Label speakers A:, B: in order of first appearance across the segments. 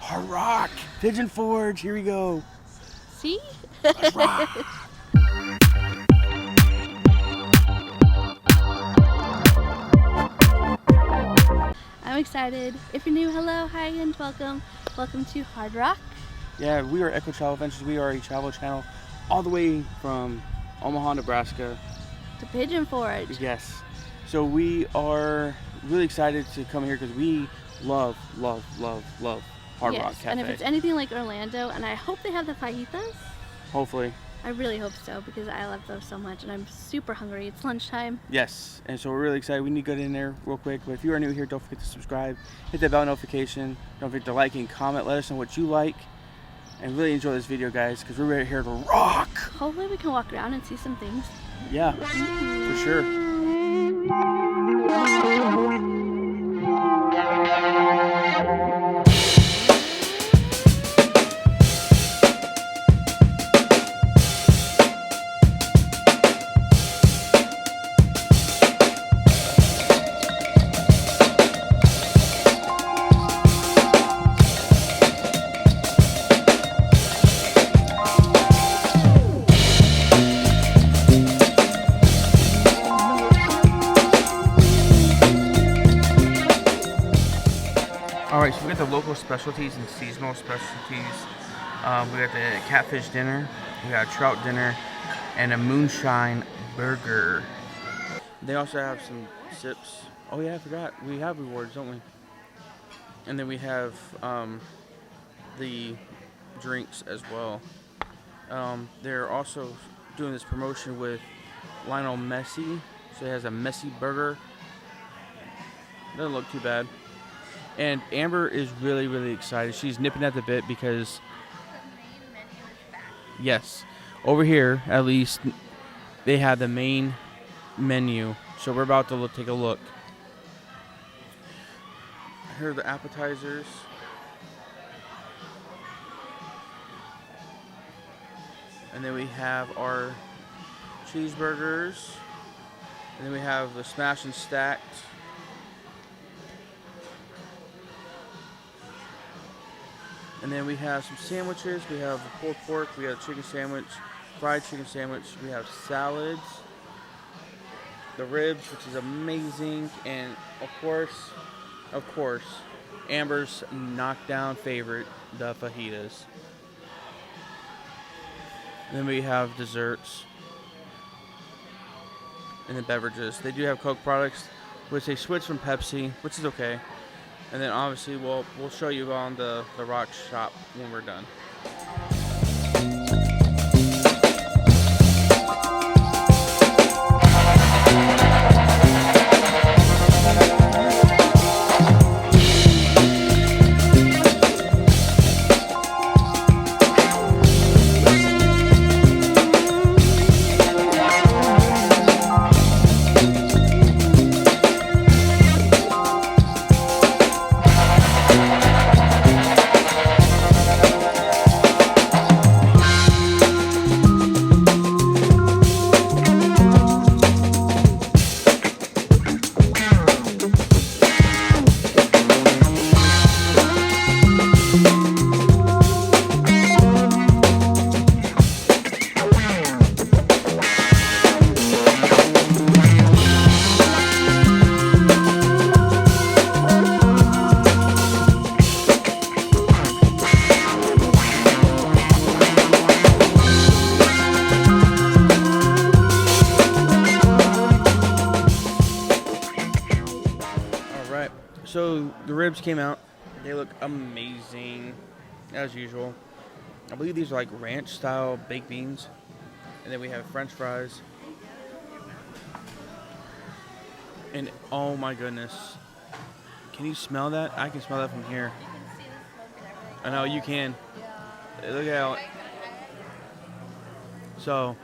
A: Hard Rock, Pigeon Forge, here we go.
B: See?
A: Let's rock.
B: I'm excited. If you're new, hello, hi, and welcome. Welcome to Hard Rock.
A: Yeah, we are Echo Travel Adventures. We are a travel channel all the way from Omaha, Nebraska.
B: To Pigeon Forge.
A: Yes. So we are really excited to come here because we love Hard Rock Cafe.
B: And if it's anything like Orlando, and I hope they have the fajitas.
A: Hopefully.
B: I really hope so because I love those so much and I'm super hungry. It's lunchtime.
A: Yes, and so we're really excited. We need to get in there real quick. But if you are new here, don't forget to subscribe, hit that bell notification. Don't forget to like and comment. Let us know what you like. And really enjoy this video, guys, because we're right here to rock.
B: Hopefully we can walk around and see some things.
A: Yeah, for sure. Alright, so we got the local specialties and seasonal specialties. We got the catfish dinner, we got a trout dinner, and a moonshine burger. They also have some sips. Oh yeah, I forgot. We have rewards, don't we? And then we have the drinks as well. They're also doing this promotion with Lionel Messi. So it has a Messi burger. Doesn't look too bad. And Amber is really excited. She's nipping at the bit because, yes, over here at least they have the main menu. So we're about to take a look. Here are the appetizers. And then we have our cheeseburgers. And then we have the smashed and stacked. And then we have some sandwiches. We have a pulled pork. We have a chicken sandwich, fried chicken sandwich. We have salads, the ribs, which is amazing, and of course, Amber's knockdown favorite, the fajitas. And then we have desserts and the beverages. They do have Coke products, which they switched from Pepsi, which is okay. And then obviously we'll show you on the rock shop when we're done. So the ribs came out. They look amazing, as usual. I believe these are like ranch style baked beans. And then we have French fries. And oh my goodness. Can you smell that? I can smell that from here. I know you can. Look out. So,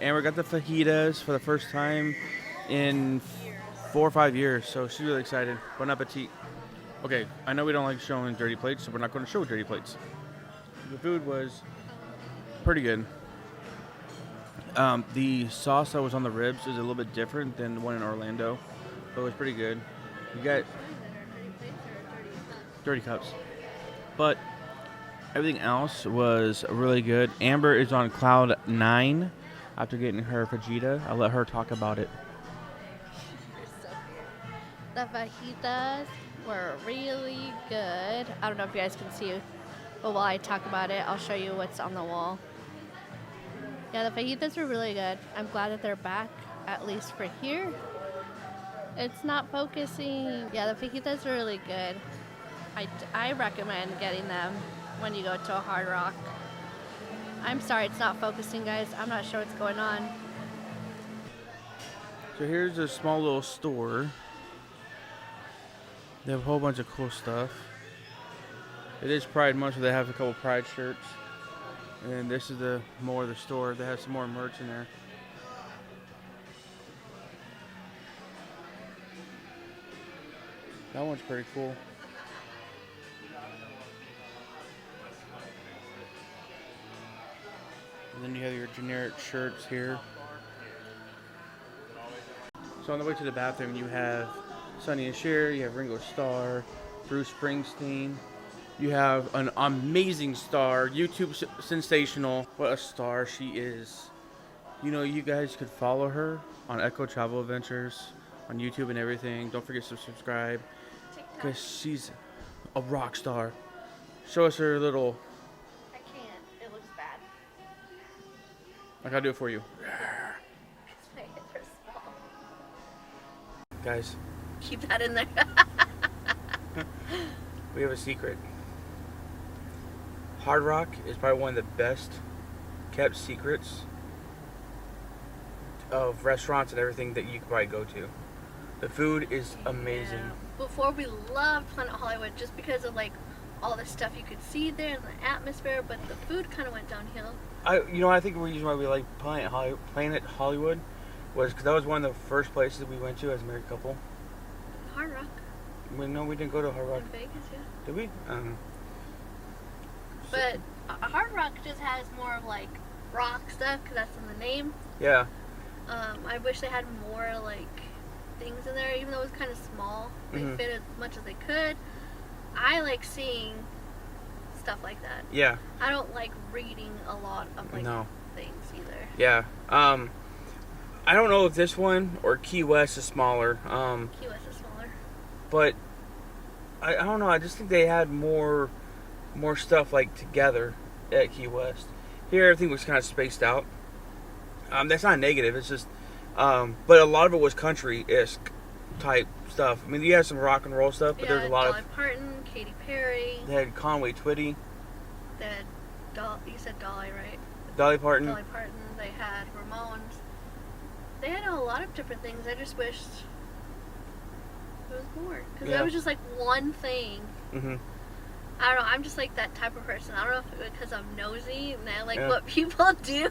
A: Amber got the fajitas for the first time in 4 or 5 years, so she's really excited. Bon appetit. Okay, I know we don't like showing dirty plates, so we're not going to show dirty plates. The food was pretty good. The sauce that was on the ribs is a little bit different than the one in Orlando, but it was pretty good. You got dirty cups. But everything else was really good. Amber is on cloud 9 after getting her fajita. I'll let her talk about it.
B: You're so weird. The fajitas were really good. I don't know if you guys can see, but while I talk about it, I'll show you what's on the wall. Yeah, the fajitas were really good. I'm glad that they're back, at least for here. It's not focusing. Yeah, the fajitas are really good. I recommend getting them when you go to a Hard Rock. I'm sorry it's not focusing, guys. I'm not sure what's going on.
A: So here's a small little store. They have a whole bunch of cool stuff. It is Pride Month, so they have a couple Pride shirts. And this is the more of the store. They have some more merch in there. That one's pretty cool. And then you have your generic shirts here. So on the way to the bathroom, you have Sonny and Cher, you have Ringo Starr, Bruce Springsteen. You have an amazing star, YouTube sensational. What a star she is. You know, you guys could follow her on Echo Travel Adventures on YouTube and everything. Don't forget to subscribe because she's a rock star. Show us her little.
B: I can't. It looks bad.
A: I gotta do it for you.
B: My hands are small.
A: Guys,
B: Keep that in there.
A: we have a secret. Hard Rock is probably one of the best kept secrets of restaurants and everything that you could probably go to. The food is amazing.
B: Yeah. Before we loved Planet Hollywood just because of like all the stuff you could see there and the atmosphere, but the food kind of went downhill.
A: I think the reason why we like Planet Hollywood was because that was one of the first places we went to as a married couple.
B: Hard Rock.
A: We didn't go to Hard Rock.
B: In Vegas, yeah.
A: Did we?
B: But Hard Rock just has more of like rock stuff because that's in the name.
A: Yeah.
B: I wish they had more like things in there, even though it was kind of small. They fit as much as they could. I like seeing stuff like that.
A: Yeah.
B: I don't like reading a lot of like things either.
A: Yeah. I don't know if this one or Key West is smaller.
B: Key West is smaller.
A: But I don't know. I just think they had more stuff like together at Key West. Here everything was kind of spaced out. That's not negative. It's just, but a lot of it was country-esque type stuff. I mean, you had some rock and roll stuff, but there's a lot
B: Dolly Parton, Katy Perry.
A: They had Conway Twitty.
B: They had you said Dolly, right?
A: Dolly Parton.
B: Dolly Parton. They had Ramones. They had a lot of different things. I just wished it was more because it was just like one thing. I don't know. I'm just like that type of person. I don't know if it's because I'm nosy and I like what people do.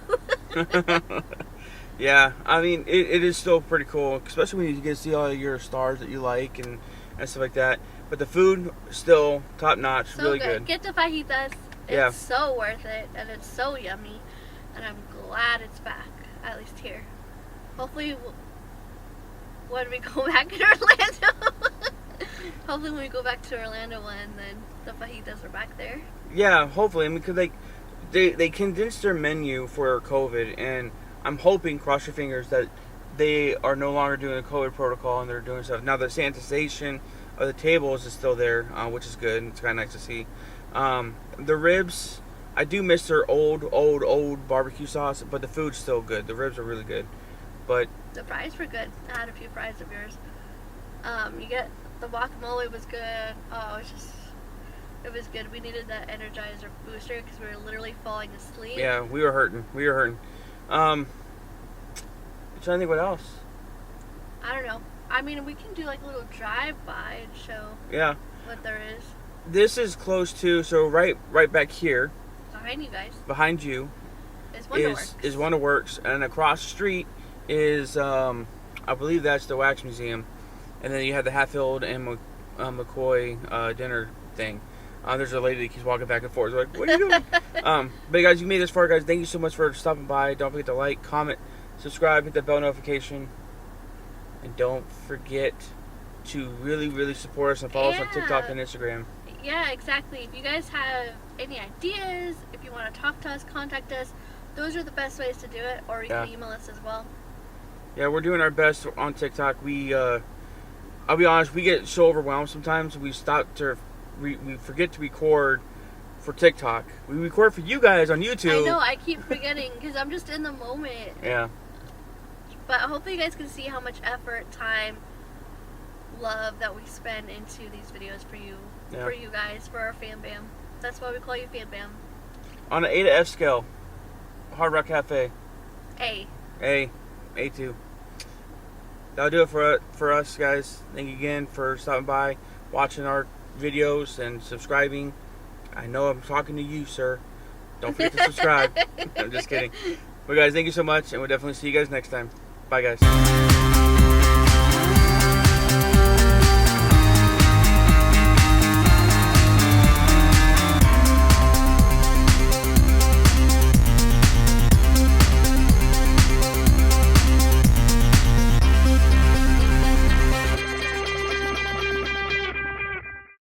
A: Yeah, I mean, it is still pretty cool, especially when you get to see all your stars that you like and stuff like that. But the food, still top notch,
B: So
A: really good.
B: Get the fajitas. It's so worth it, and it's so yummy. And I'm glad it's back, at least here. Hopefully, when we go back in Orlando, hopefully when we go back to Orlando then the fajitas are back there.
A: Yeah, hopefully. I mean, because they condensed their menu for COVID, and I'm hoping, cross your fingers, that they are no longer doing the COVID protocol and they're doing stuff. Now, the sanitization of the tables is still there, which is good. It's kind of nice to see. The ribs, I do miss their old barbecue sauce, but the food's still good. The ribs are really good. But
B: the fries were good. I had a few fries of yours. You get the guacamole was good. Oh, it was good. We needed that Energizer booster because we were literally falling asleep.
A: Yeah, we were hurting. I'm trying to think what else.
B: I don't know. I mean, we can do like a little drive-by and show what there is.
A: This is close to, so right back here.
B: Behind you guys.
A: Behind you.
B: Is
A: WonderWorks. And across the street is, I believe that's the Wax Museum. And then you have the Hatfield and McCoy dinner thing. There's a lady that keeps walking back and forth. Like, what are you doing? But guys, you made this far, guys. Thank you so much for stopping by. Don't forget to like, comment, subscribe, hit that bell notification. And don't forget to really, really support us and follow us on TikTok and Instagram.
B: Yeah, exactly. If you guys have any ideas, if you want to talk to us, contact us. Those are the best ways to do it, or you can email us as well.
A: Yeah, we're doing our best on TikTok. I'll be honest, we get so overwhelmed sometimes. We forget to record for TikTok. We record for you guys on YouTube.
B: I know, I keep forgetting because I'm just in the moment.
A: Yeah.
B: But hopefully you guys can see how much effort, time, love that we spend into these videos for you guys, for our fan bam. That's why we call you fan bam.
A: On an A to F scale, Hard Rock Cafe.
B: A.
A: A2. That'll do it for us, guys. Thank you again for stopping by, watching our videos, and subscribing. I know I'm talking to you, sir. Don't forget to subscribe. I'm just kidding. But guys, thank you so much, and we'll definitely see you guys next time. Bye, guys.